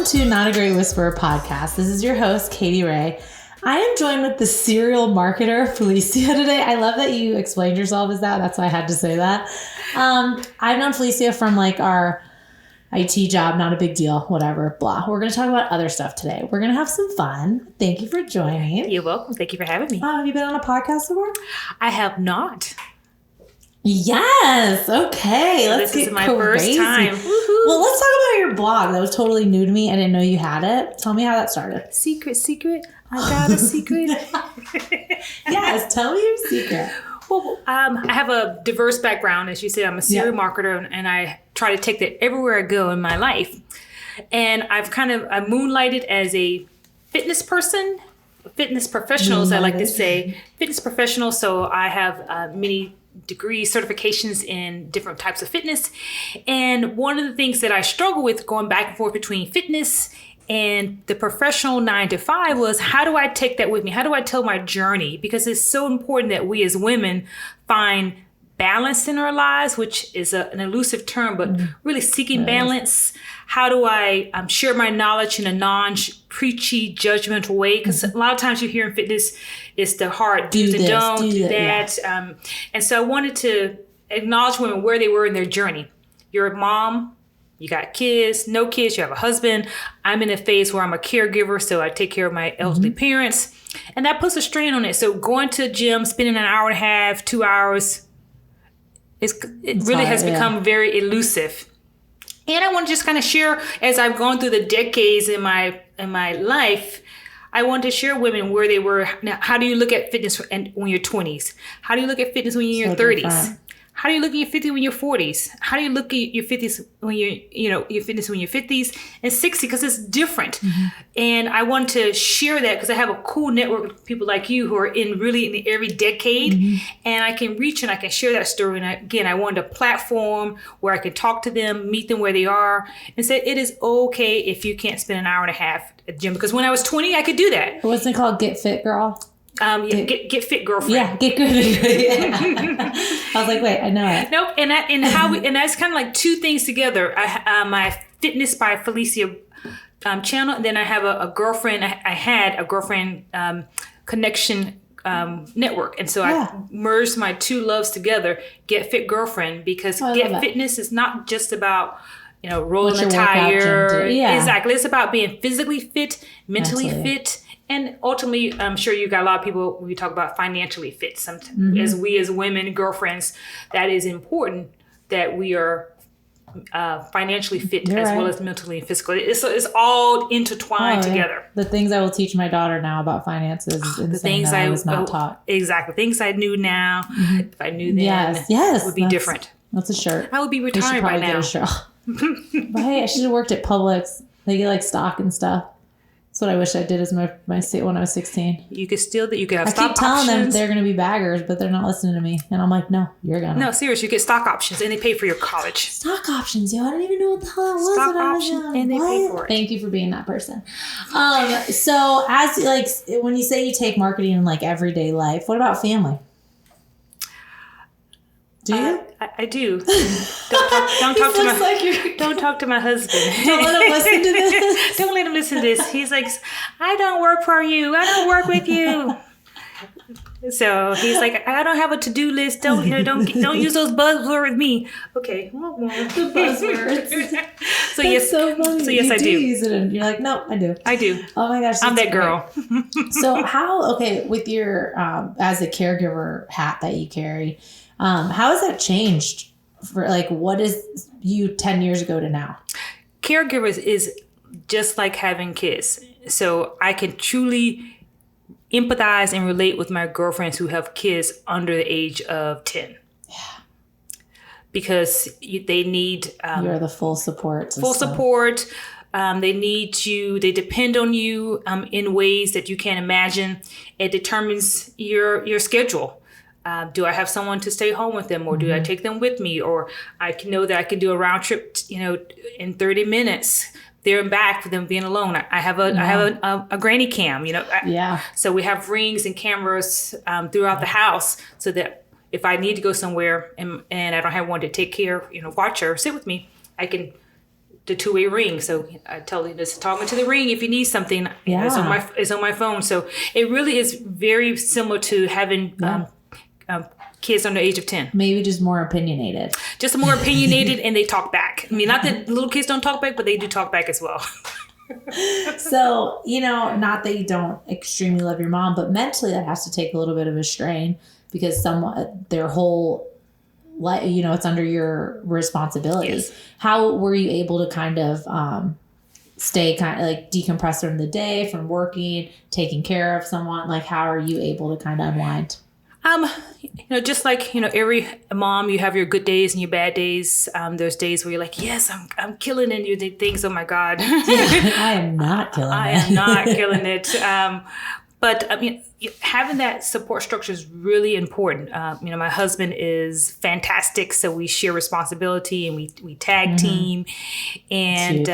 Welcome to Not a Great Whisperer podcast. This is your host, Katie Ray. I am joined with the serial marketer, Felecia, today. I love that you explained yourself as that. That's why I had to say that. I've known Felecia from like our IT job, not a big deal, whatever, blah. We're going to talk about other stuff today. We're going to have some fun. Thank you for joining. You're welcome. Thank you for having me. Have you been on a podcast before? I have not. Yes. Okay. This is my first time. Woo-hoo. Well, let's talk about your blog. That was totally new to me. I didn't know you had it. Tell me how that started. Secret. I got a secret. Yes. Tell me your secret. Well, I have a diverse background. As you said, I'm a serial marketer, and I try to take that everywhere I go in my life. And I moonlighted as a fitness person, fitness professional, as I like to say, fitness professional. So I have many degrees, certifications in different types of fitness. And one of the things that I struggle with going back and forth between fitness and the professional 9 to 5 was, how do I take that with me? How do I tell my journey? Because it's so important that we as women find balance in our lives, which is an elusive term, but really seeking balance. How do I share my knowledge in a non-preachy, judgmental way? Because a lot of times you hear in fitness, it's the hard do's and don'ts, do that. Yeah. And so I wanted to acknowledge women where they were in their journey. You're a mom. You got kids, no kids, you have a husband. I'm in a phase where I'm a caregiver, so I take care of my elderly parents. And that puts a strain on it. So going to the gym, spending an hour and a half, 2 hours, it really has become very elusive. And I want to just kind of share, as I've gone through the decades in my life, I wanted to share women where they were. Now, how do you look at fitness when you're 20s? How do you look at fitness when you're in your 30s? Different. How do you look at your 50s when you're 40s? How do you look at your 50s when your fitness when you're 50s and 60s? Because it's different. And I want to share that because I have a cool network of people like you who are in every decade. And I can reach and I can share that story. And I wanted a platform where I can talk to them, meet them where they are, and say it is okay if you can't spend an hour and a half at the gym. Because when I was 20, I could do that. What's it called? Get Fit Girl? Get Fit Girlfriend. Yeah, Get Good. Yeah. I was like, wait, I know it. Nope. And that's kind of like two things together. My Fitness by Felecia channel, and then I have a girlfriend. I had a girlfriend connection network, and so I merged my two loves together. Get Fit Girlfriend, because Fitness is not just about rolling a tire. Yeah. Exactly. It's about being physically fit, mentally fit. And ultimately, I'm sure you got a lot of people when we talk about financially fit. As women, girlfriends, that is important that we are financially fit as well as mentally and physically. It's all intertwined together. The things I will teach my daughter now about finances is insane. The things I was not taught. Exactly. Things I knew now, if I knew then, it would be different. That's a shirt. I would be retired by now. But hey, I should have worked at Publix. They get like stock and stuff. That's what I wish I did as my when I was 16. You could steal that. You could have stock options. I keep telling them they're going to be baggers, but they're not listening to me. And I'm like, no, you're going to. No, seriously, you get stock options and they pay for your college. Stock options, yo. I don't even know what the hell that was. Stock options and they pay for it. Thank you for being that person. So as when you say you take marketing in like everyday life, what about family? Do you? I do. Don't talk to my husband. Don't let him listen to this. Don't let him listen to this. He's like, I don't work for you. I don't work with you. So he's like, I don't have a to-do list. Don't use those buzzwords with me. Okay. The buzzwords. So yes. So funny. So yes, I do. Use it, and you're like, no, I do. I do. Oh my gosh, I'm that girl. So with your as a caregiver hat that you carry, how has that changed? For what is you 10 years ago to now? Caregivers is just like having kids. So I can truly empathize and relate with my girlfriends who have kids under the age of 10. Yeah. Because they need... you're the full support system. Full support. They need you. They depend on you in ways that you can't imagine. It determines your schedule. Do I have someone to stay home with them, or do I take them with me? Or I can know that I can do a round trip, in 30 minutes there and back for them being alone. I have a granny cam, So we have rings and cameras throughout the house, so that if I need to go somewhere and I don't have one to take care, watch her, sit with me, I can the two-way ring. So I tell you, just talking to the ring if you need something. Yeah. It's on my phone. So it really is very similar to having kids under the age of 10. Maybe just more opinionated. Just more opinionated, and they talk back. I mean, not that little kids don't talk back, but they do talk back as well. So, not that you don't extremely love your mom, but mentally that has to take a little bit of a strain because their whole life, it's under your responsibility. Yes. How were you able to kind of stay kind of like decompress during the day from working, taking care of someone? Like, how are you able to kind of unwind? Just like, every mom, you have your good days and your bad days. There's days where you're like, yes, I'm killing it. And you think things, oh my God. I am not killing it. I am not killing it. But I mean, having that support structure is really important. My husband is fantastic. So we share responsibility and we tag team. And,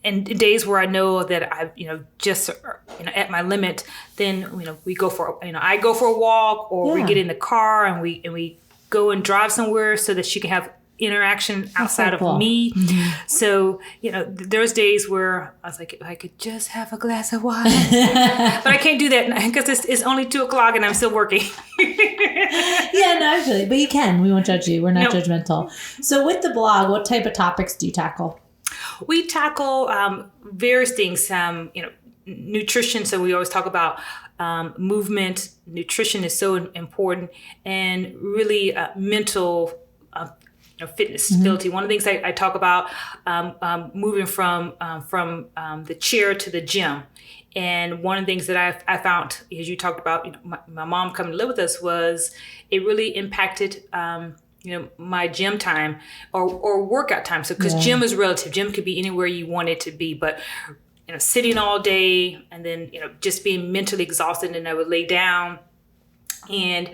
and days where I know that I, just at my limit, then we go for I go for a walk, or we get in the car and we go and drive somewhere so that she can have interaction outside of me. Mm-hmm. So there's days where I was like, if I could just have a glass of wine, but I can't do that because it's only 2:00 and I'm still working. Yeah, no, actually, but you can. We won't judge you. We're not judgmental. So with the blog, what type of topics do you tackle? We tackle various things, nutrition. So we always talk about movement. Nutrition is so important, and really mental fitness, stability. One of the things I talk about moving from the chair to the gym. And one of the things that I found, as you talked about, my mom coming to live with us, was it really impacted my gym time or workout time. So, because gym is relative, gym could be anywhere you want it to be, but sitting all day and then, just being mentally exhausted, and I would lay down and,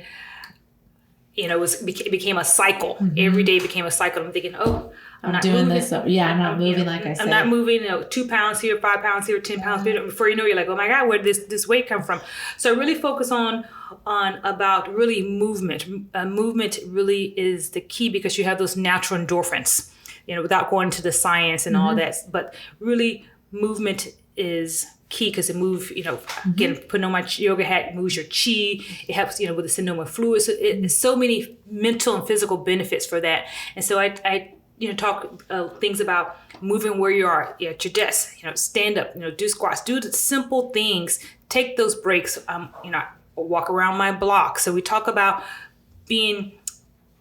it became a cycle. Every day became a cycle. I'm thinking, I'm not doing moving. this. I'm not moving like I said. I'm not moving, 2 pounds here, 5 pounds here, 10 pounds here. Before you know, you're like, oh my God, where did this weight come from? So I really focus on about really movement. Movement really is the key because you have those natural endorphins, without going into the science and all that. But really, movement is key because it moves, again, putting on my yoga hat moves your chi. It helps, with the synovial fluid. So there's so many mental and physical benefits for that. And so I talk things about moving where you are at your desk, stand up, do squats, do the simple things, take those breaks, walk around my block. So we talk about being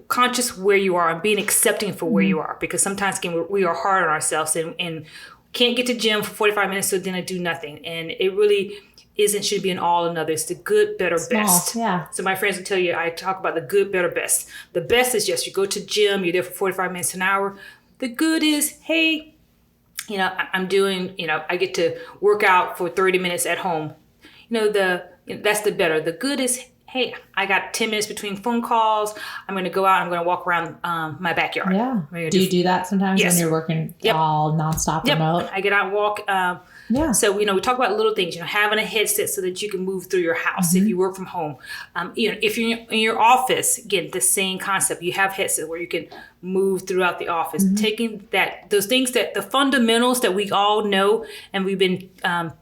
conscious where you are and being accepting for where you are, because sometimes, again, we are hard on ourselves and can't get to gym for 45 minutes, so then I do nothing. And it really should be an all or another. It's the good, better, best. Yeah. So my friends will tell you, I talk about the good, better, best. The best is just you go to gym, you're there for 45 minutes, an hour. The good is, hey, I'm doing, I get to work out for 30 minutes at home. That's the better. The good is, hey, I got 10 minutes between phone calls. I'm going to go out. I'm going to walk around my backyard. Yeah. Do you do that sometimes when you're working all nonstop remote? I get out and walk. So, we talk about little things, having a headset so that you can move through your house if you work from home. If you're in your office, again, the same concept. You have headsets where you can move throughout the office. Taking those things the fundamentals that we all know, and we've been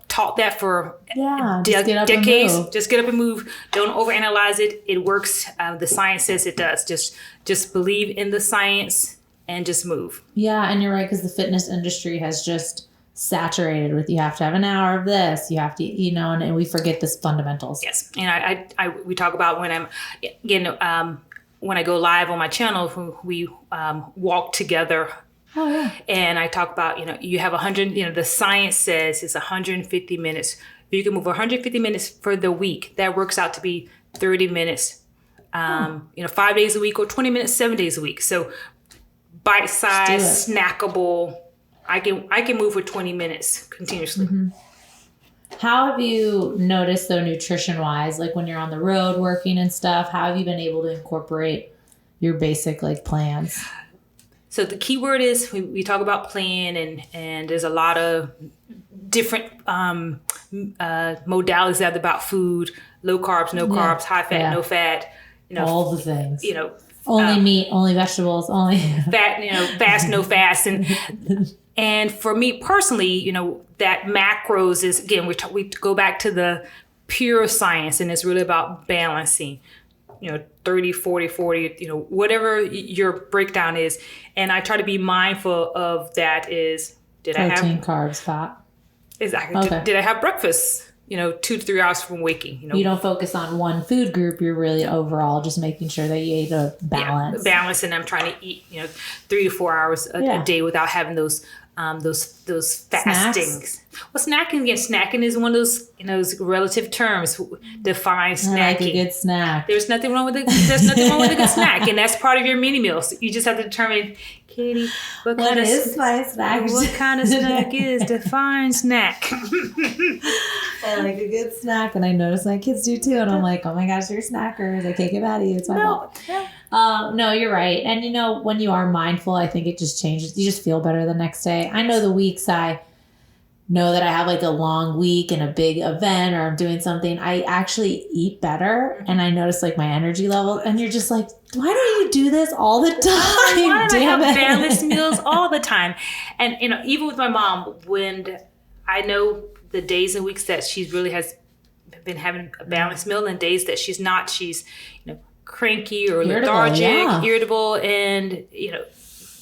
taught that for decades. Just get up and move. Don't overanalyze it. It works. The science says it does. Just believe in the science and just move. Yeah, and you're right, because the fitness industry has just saturated with you have to have an hour of this, you have to, and we forget this fundamentals. Yes, and we talk about when I'm, again, when I go live on my channel, we walk together. Oh, yeah. And I talk about, you have 100, the science says it's 150 minutes. If you can move 150 minutes for the week, that works out to be 30 minutes, 5 days a week, or 20 minutes, 7 days a week. So bite-sized, snackable. I can move for 20 minutes continuously. How have you noticed, though, nutrition-wise, like when you're on the road working and stuff, how have you been able to incorporate your basic plans? So the key word is we talk about plan, and there's a lot of different modalities out about food: low carbs, no carbs, high fat, no fat. All the things. Only meat, only vegetables, only fat. Fast, no fast, And for me personally, that macros is, again, we go back to the pure science, and it's really about balancing, 30, 40, 40, whatever your breakdown is. And I try to be mindful of that is, protein, carbs, fat. Exactly. Okay. Did I have breakfast, 2 to 3 hours from waking? You don't focus on one food group. You're really overall just making sure that you ate a balance. Yeah, balance, and I'm trying to eat, 3 to 4 hours a day without having those fastings. Well, snacking is one of those relative terms. Define snacking. I like a good snack. There's nothing wrong with a good snack, and that's part of your mini meals. You just have to determine, Katie, what kind is my snack? What kind of snack is define snack? I like a good snack, and I notice my kids do too. And I'm like, oh my gosh, you're snackers. I can't get mad at you. It's my fault. No, you're right. And when you are mindful, I think it just changes. You just feel better the next day. I know the weeks I know that I have like a long week and a big event, or I'm doing something, I actually eat better, and I notice like my energy level, and you're just like, why don't you do this all the time? Why do I have balanced meals all the time? And even with my mom, when I know the days and weeks that she really has been having a balanced meal, and days that she's not, she's cranky or lethargic, irritable, and a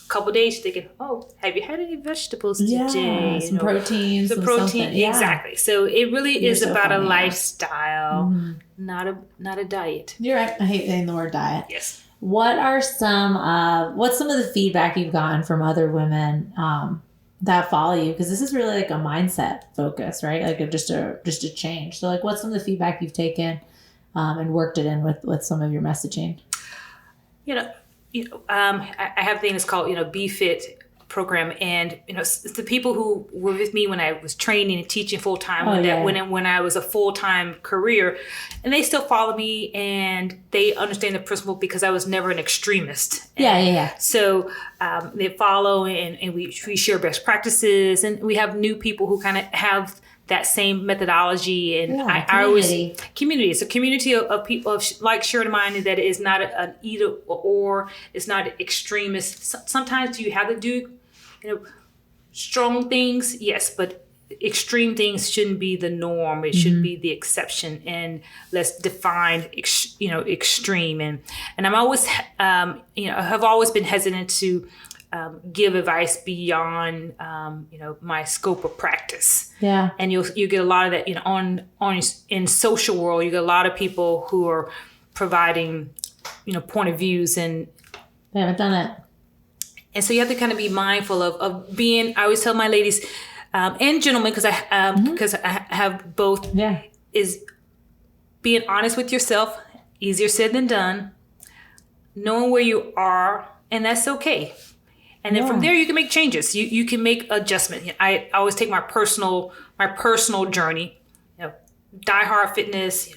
couple of days thinking, oh, have you had any vegetables today? Some proteins. Some protein, exactly. So it really is about a lifestyle, not a diet. You're right. I hate saying the word diet. Yes. What's some of the feedback you've gotten from other women that follow you? Because this is really like a mindset focus, right? Like just a change. So like, what's some of the feedback you've taken and worked it in with some of your messaging? I have things called, Be Fit program, and it's the people who were with me when I was training and teaching full time, when I was a full time career, and they still follow me, and they understand the principle because I was never an extremist. So they follow, and we share best practices, and we have new people who kind of have that same methodology, and I always community. It's a community of people of like shared mind that is not an either or. It's not extremist. Sometimes you have to do, strong things, yes, but extreme things shouldn't be the norm. It should be the exception, and let's define extreme. And I'm always have always been hesitant to give advice beyond my scope of practice. Yeah. And you get a lot of that in social world. You get a lot of people who are providing point of views, and they haven't done it. And so you have to kind of be mindful of being. I always tell my ladies and gentlemen, because I have both. Yeah. Is being honest with yourself. Easier said than done. Knowing where you are, and that's okay. And then from there, you can make changes. You can make adjustments. I always take my personal journey. Die hard fitness.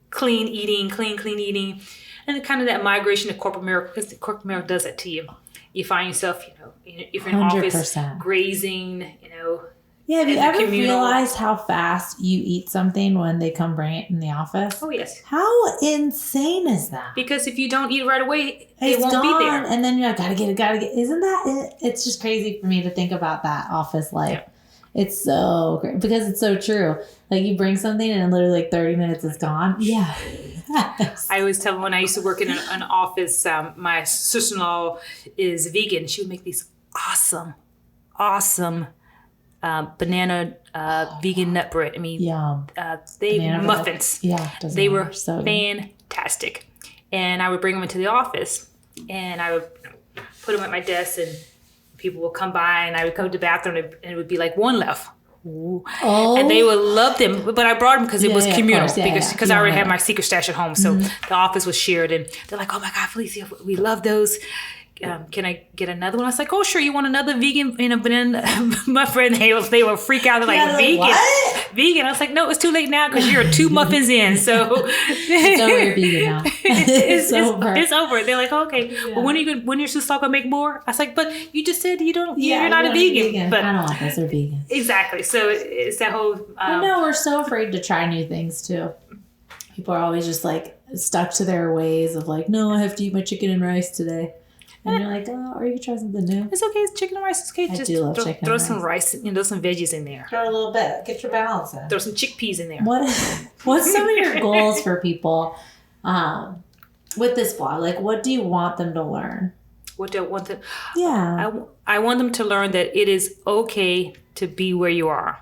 Clean eating, clean eating, and kind of that migration to corporate America, because the corporate America does that to you. You find yourself, if you're in 100%. Office grazing, Yeah, have you ever realized how fast you eat something when they come bring it in the office? Oh, yes. How insane is that? Because if you don't eat it right away, it won't be there. And then you're like, gotta get it. Isn't that it? It's just crazy for me to think about that office life. Yeah. It's so great because it's so true. Like you bring something and in literally like 30 minutes it's gone. Yeah. I always tell them when I used to work in an office, my sister-in-law is vegan. She would make these awesome banana vegan nut bread. I mean, muffins. Yeah, they were so fantastic. And I would bring them into the office, and I would put them at my desk, and people would come by, and I would go to the bathroom, and it would be like one left. Oh. And they would love them, but I brought them because it was communal, because I already had my secret stash at home. So the office was shared, and they're like, "Oh my God, Felecia, we love those. Can I get another one?" I was like, "Oh, sure. You want another vegan?" Banana. My friend, they will freak out. They're like, "Vegan, what? Vegan." I was like, "No, it's too late now because you're 2 muffins in." So it's over. You're vegan now. It's over. It's over. They're like, "Okay, well, when you're still gonna make more?" I was like, "But you just said you don't. You're not a vegan." But I don't want this. They're vegan. Exactly. So it's that whole. I know we're so afraid to try new things too. People are always just like stuck to their ways of like, "No, I have to eat my chicken and rice today." And you're like, oh, or you can try something new. It's okay. It's chicken and rice. It's okay. I Just do love chicken throw and some rice, throw some veggies in there. Throw a little bit. Get your balance in. Throw some chickpeas in there. What's some of your goals for people with this blog? Like, what do you want them to learn? What do I want them? Yeah. I want them to learn that it is okay to be where you are.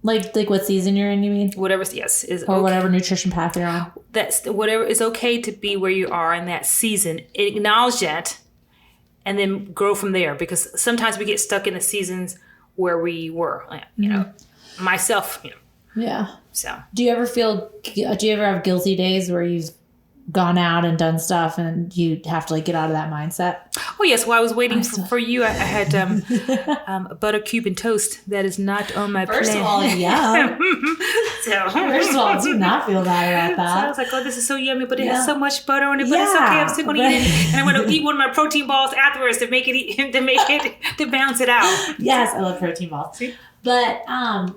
Like what season you're in, you mean? Whatever, yes. Is or okay. Whatever nutrition path you're on. That's whatever. It's okay to be where you are in that season. Acknowledge that and then grow from there. Because sometimes we get stuck in the seasons where we were. You know, myself, Yeah. So. Do you ever have guilty days where you've gone out and done stuff and you have to get out of that mindset? Oh yes, while I was waiting for you, I had a butter cube and toast that is not on my plan. First of all, yeah. First of all, do not feel bad about that. So I was like, oh, this is so yummy, but it has so much butter on it, but it's okay, I'm still going to eat it. And I'm going to eat one of my protein balls afterwards to balance it out. Yes, I love protein balls. See? But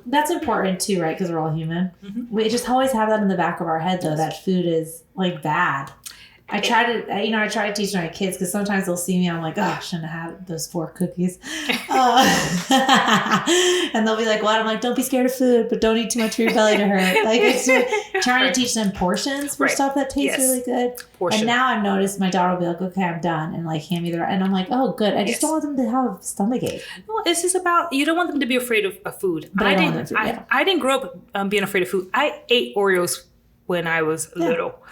that's important too, right? Because we're all human. Mm-hmm. We just always have that in the back of our head, though, that food is bad. I try to teach my kids because sometimes they'll see me. I'm like, oh, I shouldn't have had those 4 cookies. And they'll be like, what? I'm like, don't be scared of food, but don't eat too much for your belly to hurt. It's trying to teach them portions for stuff that tastes really good. And now I've noticed my daughter will be like, okay, I'm done. And hand me and I'm like, oh, good. I just don't want them to have a stomachache. Well, it's just about, you don't want them to be afraid of food. But I didn't grow up being afraid of food. I ate Oreos when I was little.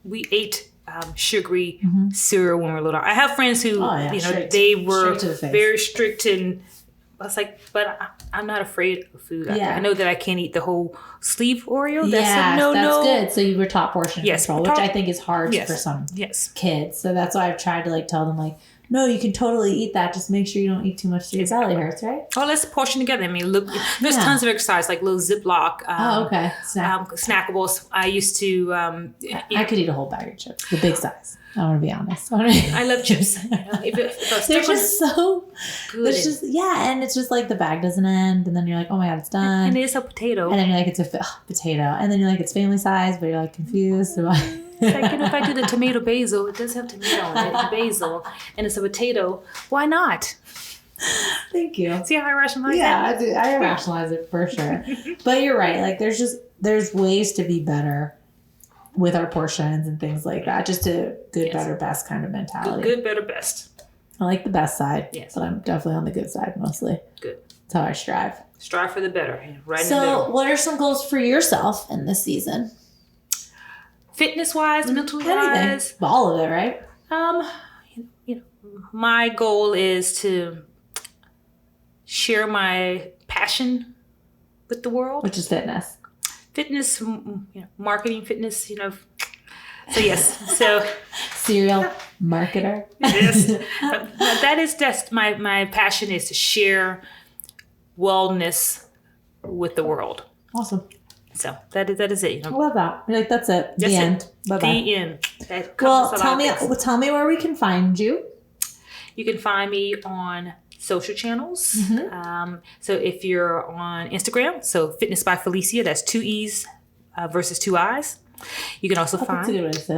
We ate sugary cereal when we were little. I have friends who, they were very strict, and I was like, but I'm not afraid of food. I know that I can't eat the whole sleeve Oreo. That's that's good. So you were taught portion control, which I think is hard for some kids. So that's why I've tried to tell them no, you can totally eat that. Just make sure you don't eat too much so your belly hurts, right? Oh, let's portion together. I mean, look, there's tons of exercise, like little Ziploc. Snackables. I used to... I could eat a whole bag of chips, the big size. I want to be honest. I love chips. They're just so good. And it's just the bag doesn't end, and then you're like, oh my God, it's done. And it's a potato. And then you're like, it's a potato. And then you're like, it's family size, but you're confused. So if I do the tomato basil, it does have tomato in it, and basil, and it's a potato. Why not? Thank you. See how I rationalize that? Yeah, I rationalize it for sure. But you're right. There's ways to be better with our portions and things like that. Just a good, better, best kind of mentality. Good, better, best. I like the best side. Yes. But I'm definitely on the good side mostly. Good. That's how I strive. Strive for the better. Right in the middle. So what are some goals for yourself in this season? Fitness-wise, mental-wise. All of it, right? My goal is to share my passion with the world. Which is fitness. Fitness, marketing, fitness, So yes, serial marketer. Yes, that is just my passion is to share wellness with the world. Awesome. So that is it. I love that. That's it. The end. Bye-bye. The end. Well, tell me where we can find you. You can find me on social channels. Mm-hmm. So if you're on Instagram, Fitness by Felecia, that's 2 E's versus 2 I's. You can also find. That's a good way to say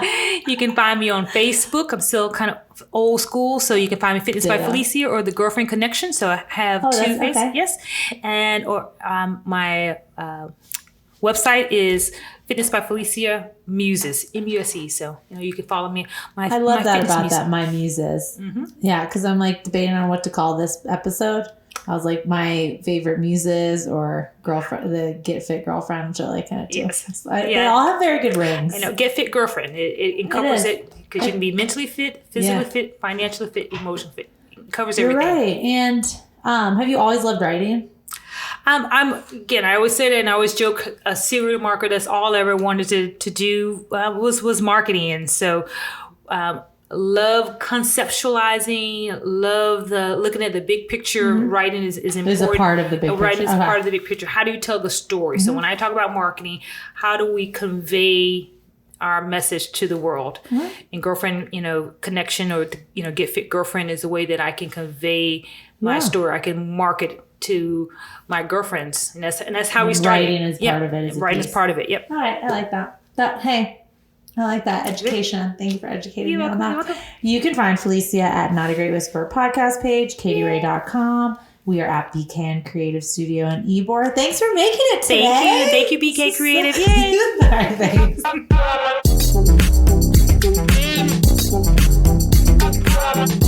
it. You can find me on Facebook. I'm still kind of old school, so you can find me Fitness by Felecia or the Girlfriend Connection. So I have 2 faces. Okay. Yes, and my website is Fitness by Felecia Muses, MUSE. So you can follow me. I love that about that. My muses. Mm-hmm. Yeah, because I'm debating on what to call this episode. I was my favorite muses or girlfriend, the Get Fit Girlfriend, which I like kind of too. Yes. They all have very good rings. I know. Get Fit Girlfriend. It encompasses it because you can be mentally fit, physically fit, financially fit, emotionally fit. It covers everything. You're right. And have you always loved writing? I always say that, and I always joke, a serial marketer, that's all I ever wanted to do was marketing. And so love conceptualizing, love looking at the big picture. Mm-hmm. Writing is important. Is a part of the big picture. Writing is part of the big picture. How do you tell the story? Mm-hmm. So when I talk about marketing, how do we convey our message to the world? Mm-hmm. And Girlfriend, Connection or, Get Fit Girlfriend is a way that I can convey my story. I can market to my girlfriends. And that's how we started. Writing is part of it. Writing is part of it. Yep. All right. I like that. Hey, I like that. Education. Thank you for educating me on that. You're welcome. You can find Felecia at Not a Great Whisperer podcast page, katyray.com. We are at BK Creative Studio in Ybor. Thanks for making it today. Thank you, BK Creative. Yay. All right, thanks.